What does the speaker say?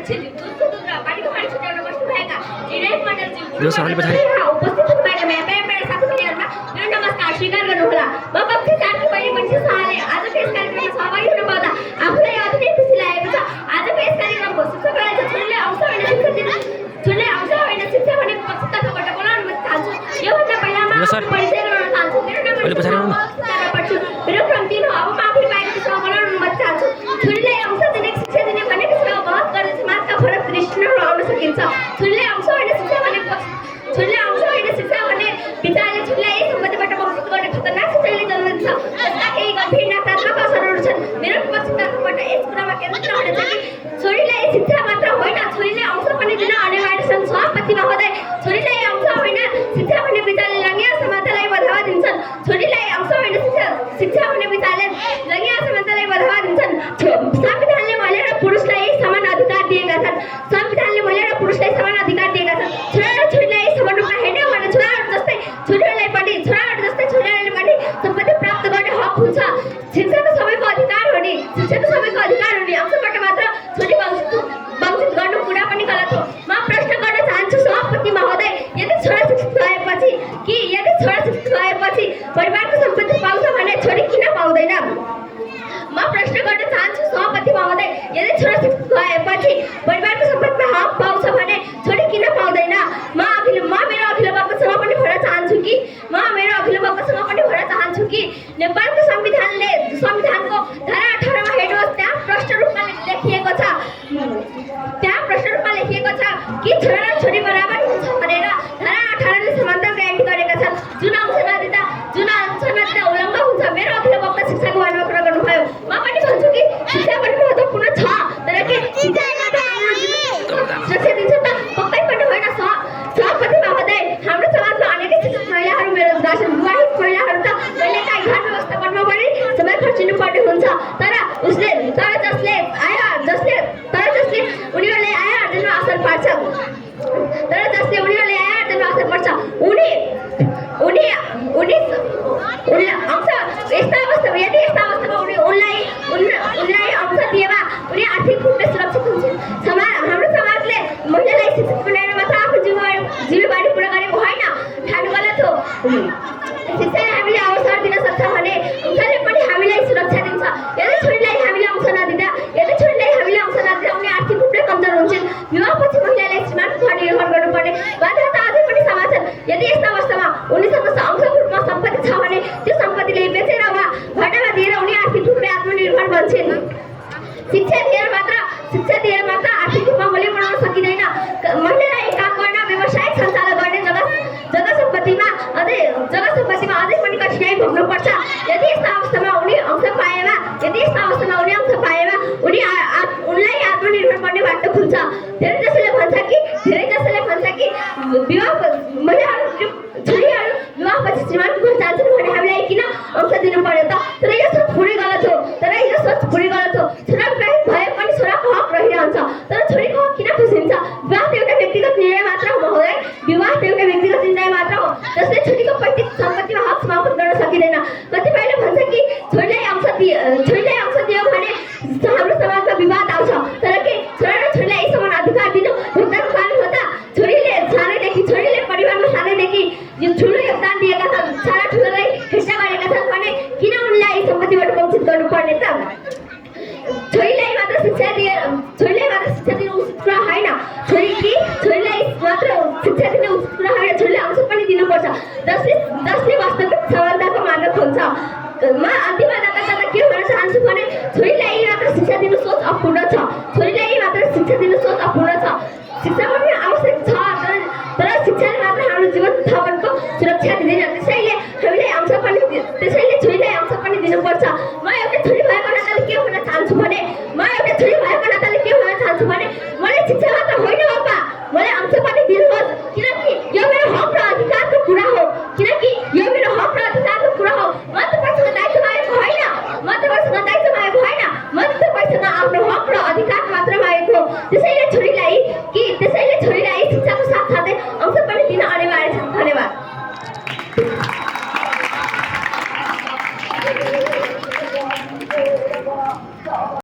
मान्छेज्यू दुधको दुध र पानीको पानी छुट्याउन बस्नुभएका विनायक मण्डलज्यू उपस्थित हुनुभएका मेरा साथीभाइहरूमा मेरो नमस्कार स्वीकार गर्नुहोला। म कक्षी 4 की बहिनी मनिषा शाहले आजको यस कार्यक्रममा सहभागी हुन पाउँदा आफूलाई अति नै खुसी लागेको छ। आजको यस कार्यक्रमको शिक्षकलाई छोरीले अंश होइन शिक्षा दिन छोरीले अंश होइन शिक्षा भनेको पक्षतर्फबाट बोलाउन म चाहन्छु। योभन्दा पहिला म परिचय गराउन चाहन्छु। मेरो नाम पढ्छु। मेरो क्रम 3 हो। अब म आफूले पाएको विषयमा बोलाउन म चाहन्छु। छोरीलाई अंश दिने शिक्षा दिने भन्ने विषयमा बहस गर्दै समाजका फरक दृष्टिहरू आउन सकिन्छ। छोरीले अंश होइन शिक्षा भनेको छोरीले अंश होइन शिक्षा भन्ने विचारले छोरीलाई यही सम्बन्धबाट वञ्चित गर्ने खतरनाक सोचाइले जन्म दिन्छ। जसका केही गम्भीर नकारात्मक असरहरू छन्। मेरो पक्षतर्फबाट यस कुरामा केन्द्रित रहनेछ कि छोरीलाई शिक्षा मात्र होइन छोरीले अंश पनि दिन अनिवार्य छन्। सभापति महोदय, छोरीलाई अंश होइन शिक्षा भन्ने विचारले लैङ्गिक समानतालाई बढावा दिन्छन्। छोरीलाई अंश होइन शिक्षा भन्ने विचारले लैङ्गिक समानतालाई बढावा दिन्छन्। संविधानले महिला र पुरुषलाई समान अधिकार दिएका छन्। संविधानले महिला र पुरुषलाई समान अधिकार दिएका छन्। छोरा र छोरीलाई समान रूपमा हेर्ने भने छोराहरू जस्तै छोरीहरूलाई पनि छोराहरू जस्तै छोरीहरूले पनि सम्पत्ति प्राप्त गर्ने हक हुन्छ। शिक्षा त सबैको अधिकार हो नि। शिक्षा त सबैको अधिकार हो नि। अंशबाट मात्र छोरी वञ्चित गर्नु कुरा पनि गलत हो। म प्रश्न गर्न चाहन्छु सभापति महोदय, यदि छोरा शिक्षित भएपछि परिवारको सम्पत्ति पाउँछ भने छोरी किन पाउँदैन? म प्रश्न गर्न चाहन्छु सभापति महोदय, यदि छोरा शिक्षित भएपछि परिवारको सम्पत्तिमा हक पाउँछ भने छोरी किन पाउँदैन? म मेरो अभिभावकसँग पनि भन्न चाहन्छु कि नेपालको संविधानको धारा 18 मा हेर्नुहोस्, त्यहाँ प्रश्न रूपमा लेखिएको छ कि छोरा र छोरी बराबर हुन्छ भनेर धारा 18 ले समानता ग्यारेन्टी गरेका छन्। जुन अंश नदिँदा उल्लङ्घन हुन्छ। मेरो अभिभावकले शिक्षाको बारेमा कुरा गर्नुभयो। म पनि भन्छु कि शिक्षा पनि महत्त्वपूर्ण छ, तर के शिक्षाले सुरक्षा दिन्छ त? पक्कै पनि होइन। सभापति महोदय, हाम्रो समाजमा अनेकै शिक्षित महिलाहरू बेरोजगार छन्। विवाहित महिलाहरू त कहिलेकाहीँ घर व्यवस्थापनमा पनि समय खर्चिनु पर्ने हुन्छ। तर जसले उनीहरूले आय आर्जनमा असर पर्छ। यदि यस्ता अवस्थामा उनलाई अंश दिएमा उनी आर्थिक रूपले सुरक्षित हुन्छन्। हाम्रो समाजले महिलालाई शिक्षित बनाएर मात्र आफ्नो जिम्मेवारी पुरा गरेको होइन, ठानु गलत हो। शिक्षाले हामीले अवसर दिन सक्छ भने अंशले पनि हामीलाई सुरक्षा दिन्छ। यदि छोरीलाई हामीले अंश नदिँदा उनी आर्थिक रूपले कमजोर हुन्छन्। विवाहपछि महिलालाई श्रीमानको घर निर्माण गर्नुपर्ने बाध्यता अझै पनि समाज छन्। यदि यस्ता अवस्थामा उनीसँग अंशको रूपमा सम्पत्ति छ भने त्यो सम्पत्तिले बेचेर वा भड्डामा दिएर उनी आर्थिक रूपले आत्मनिर्भर बन्छन्। शिक्षा दिएर मात्र आर्थिक रूपमा मूल्य बनाउन सकिँदैन। महिलालाई काम गर्न, व्यवसायिक सञ्चालन गर्ने जग्गा सम्पत्तिमा अझै पनि कठिनाइ भोग्नुपर्छ। यदि यस्ता अवस्थामा उनी अंश पाएमा उनलाई आत्मनिर्भर बन्ने बाटो खुल्छ। धेरै जसले भन्छ कि छोरीहरू विवाहपछि श्रीमानको घर जान्छन् भने हामीलाई किन अंश दिनु पर्यो त? तर यो सोच पुरै गलत हो। छोरा विवाहित भए पनि छोराको हक रहिरहन्छ, तर छोरीको हक किन खुसिन्छ? विवाह त एउटा व्यक्तिगत निर्णय मात्र हो महोदय। जसले छोरीको पैतृक सम्पत्तिमा हक समाप्त गर्न सकिँदैन। कतिपयले भन्छ कि छोरीलाई अंश दियो भने हाम्रो समाजमा विवाद आउँछ। तर के छोरा र छोरीलाई यी समान अधिकार दिनु योगदान कानुन हो त? छोरीले परिवारमा सानैदेखि ठुलो योगदान दिएका छन्, सारा ठुलोलाई हेरचाह गरेका छन् भने किन उनलाई सम्पत्तिबाट वञ्चित गर्नुपर्ने त? छोरीलाई मात्र शिक्षा दिनु उचित कुरा होइन। छोरीलाई मात्र शिक्षा दिनु उचित कुरा होइन। छोरीले अंश पनि दिनुपर्छ, जसले वास्तविक समानताको मार्ग खोल्छ। म अन्तिममा जाँदा के भन्न चाहन्छु भने छोरीलाई मात्र शिक्षा दिनु सोच अपूर्ण छ। शिक्षा पनि आवश्यक छ, तर शिक्षाले मात्र हाम्रो जीवन थापनको सुरक्षा दिँदैन। त्यसैले छोरीलाई अंश पनि दिनुपर्छ। म एउटा छोरी भएको नाताले के भन्न चाहन्छु भने मलाई शिक्षा मात्र होइन बाबा, मलाई अंश पनि दिनुहोस्। किनकि यो मेरो हक र अधिकारको कुरा हो। म तपाईँसँग दायित्व मागेको होइन। म तपाईँसँग आफ्नो हक र अधिकार मात्र मागेको। त्यसैले छोरीलाई कि